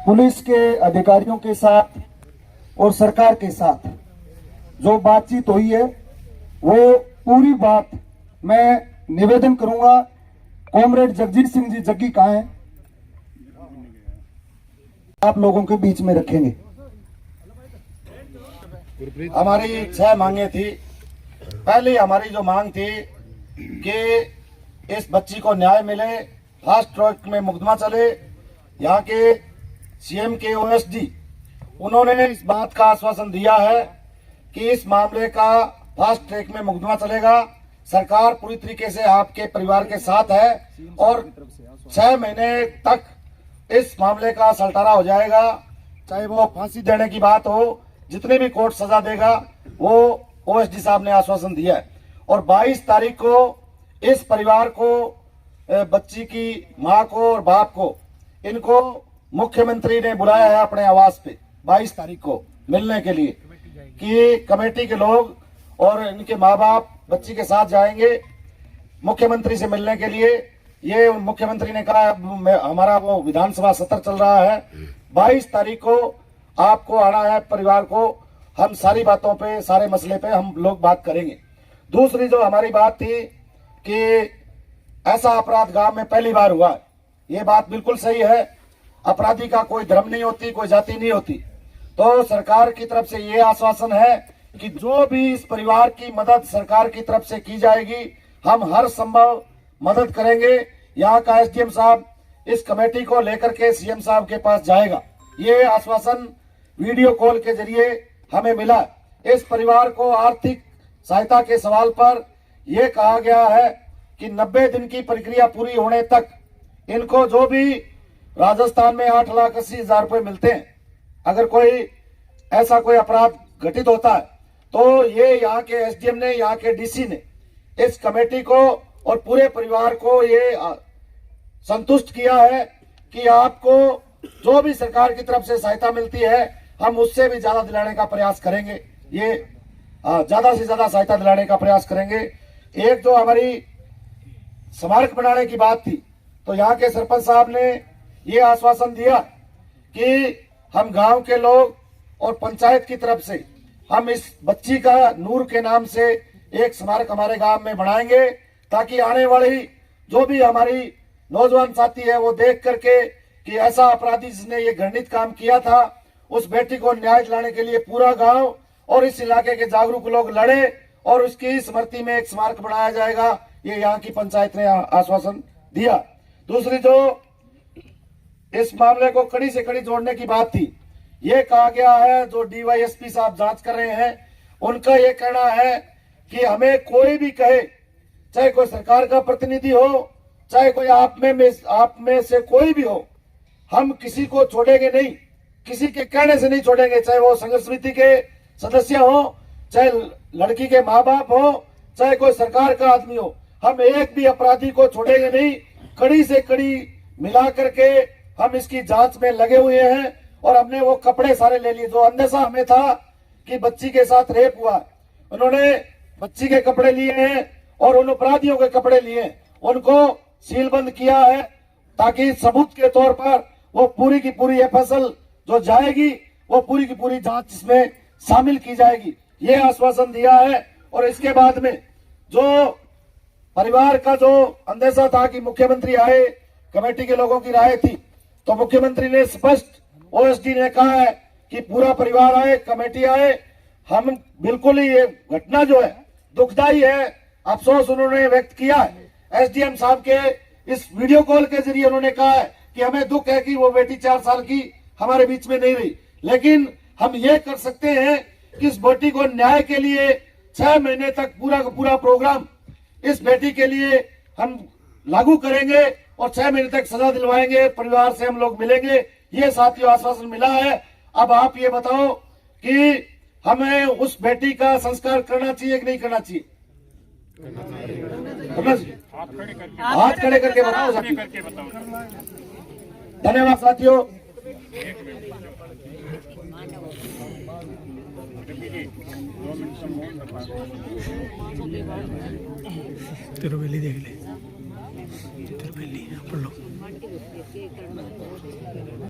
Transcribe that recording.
Police के अधिकारियों के साथ और सरकार के साथ जो बातचीत हुई है वो पूरी बात मैं निवेदन करूंगा। कॉमरेड जगजीत सिंह जी जग्गी कहाँ हैं, आप लोगों के बीच में रखेंगे। हमारी 6 मांगे थी। पहली हमारी जो मांग थी कि इस बच्ची को न्याय मिले, फास्ट ट्रैक में मुकदमा चले। यहाँ के सीएम के ओएसडी उन्होंने इस बात का आश्वासन दिया है कि इस मामले का फास्ट ट्रैक में मुकदमा चलेगा। सरकार पूरी तरीके से आपके परिवार के साथ है और 6 महीने तक इस मामले का सलटारा हो जाएगा। चाहे वो फांसी देने की बात हो, जितने भी कोर्ट सजा देगा वो ओएसडी साहब ने आश्वासन दिया है। और 22 तारीख को इस परिवार को, बच्ची की मां को और बाप को, इनको मुख्यमंत्री ने बुलाया है अपने आवास पे 22 तारीख को मिलने के लिए कि कमेटी के लोग और इनके माँ बाप बच्ची के साथ जाएंगे मुख्यमंत्री से मिलने के लिए। ये मुख्यमंत्री ने कहा हमारा वो विधानसभा सत्र चल रहा है, 22 तारीख को आपको आना है परिवार को, हम सारी बातों पे, सारे मसले पे हम लोग बात करेंगे। दूसरी जो हमारी बात थी कि ऐसा अपराध गांव में पहली बार हुआ है, ये बात बिल्कुल सही है। अपराधी का कोई धर्म नहीं होती, कोई जाति नहीं होती। तो सरकार की तरफ से ये आश्वासन है कि जो भी इस परिवार की मदद सरकार की तरफ से की जाएगी, हम हर संभव मदद करेंगे। यहाँ का एसडीएम साहब इस कमेटी को लेकर के सीएम साहब के पास जाएगा। ये आश्वासन वीडियो कॉल के जरिए हमें मिला। इस परिवार को आर्थिक सहायता के सवाल पर यह कहा गया है कि 90 दिन की प्रक्रिया पूरी होने तक इनको जो भी राजस्थान में 8,80,000 रुपए मिलते हैं, अगर कोई ऐसा कोई अपराध घटित होता है तो ये यहाँ के एसडीएम ने, यहाँ के डीसी ने इस कमेटी को और पूरे परिवार को ये संतुष्ट किया है कि आपको जो भी सरकार की तरफ से सहायता मिलती है हम उससे भी ज्यादा दिलाने का प्रयास करेंगे। ये ज्यादा से ज्यादा सहायता दिलाने का प्रयास करेंगे। एक जो हमारी स्मारक बनाने की बात थी, तो यहाँ के सरपंच साहब ने ये आश्वासन दिया कि हम गांव के लोग और पंचायत की तरफ से हम इस बच्ची का नूर के नाम से एक स्मारक हमारे गांव में बनाएंगे, ताकि आने वाली जो भी हमारी नौजवान साथी है वो देख करके कि ऐसा अपराधी जिसने ये घृणित काम किया था, उस बेटी को न्याय दिलाने के लिए पूरा गांव और इस इलाके के जागरूक लोग लड़े और उसकी स्मृति में एक स्मारक बनाया जाएगा। ये यहाँ की पंचायत ने आश्वासन दिया। दूसरी जो इस मामले को कड़ी से कड़ी जोड़ने की बात थी, ये कहा गया है, जो डीवाईएसपी साहब जांच कर रहे हैं उनका ये कहना है कि हमें कोई भी कहे, चाहे कोई सरकार का प्रतिनिधि हो, चाहे कोई आप में से कोई भी हो, हम किसी को छोड़ेंगे नहीं, किसी के कहने से नहीं छोड़ेंगे। चाहे वो संघर्ष समिति के सदस्य हो, चाहे लड़की के माँ बाप हो, चाहे कोई सरकार का आदमी हो, हम एक भी अपराधी को छोड़ेंगे नहीं। कड़ी से कड़ी मिला करके हम इसकी जांच में लगे हुए हैं। और हमने वो कपड़े सारे ले लिए, जो अंदेशा हमें था कि बच्ची के साथ रेप हुआ, उन्होंने बच्ची के कपड़े लिए हैं और उन अपराधियों के कपड़े लिए, उनको सीलबंद किया है ताकि सबूत के तौर पर वो पूरी की पूरी एफएसएल जो जाएगी वो पूरी की पूरी जांच इसमें शामिल की जाएगी। ये आश्वासन दिया है। और इसके बाद में जो परिवार का जो अंदेशा था कि मुख्यमंत्री आए, कमेटी के लोगों की राय थी, तो मुख्यमंत्री ने स्पष्ट ओएसडी ने कहा है कि पूरा परिवार आए, कमेटी आए। हम बिल्कुल ही ये घटना जो है दुखदाई है, अफसोस उन्होंने व्यक्त किया है। एसडीएम साहब के इस वीडियो कॉल के जरिए उन्होंने कहा है कि हमें दुख है कि वो बेटी 4 साल की हमारे बीच में नहीं रही, लेकिन हम ये कर सकते हैं कि इस बेटी को न्याय के लिए 6 महीने तक पूरा का पूरा प्रोग्राम इस बेटी के लिए हम लागू करेंगे और 6 महीने तक सजा दिलवाएंगे। परिवार से हम लोग मिलेंगे, ये साथियों आश्वासन मिला है। अब आप ये बताओ कि हमें उस बेटी का संस्कार करना चाहिए कि नहीं करना चाहिए? हाथ खड़े करके बताओ साथियों। धन्यवाद साथियों। तिरुपति देख ले, तिरुपति पढ़ लो।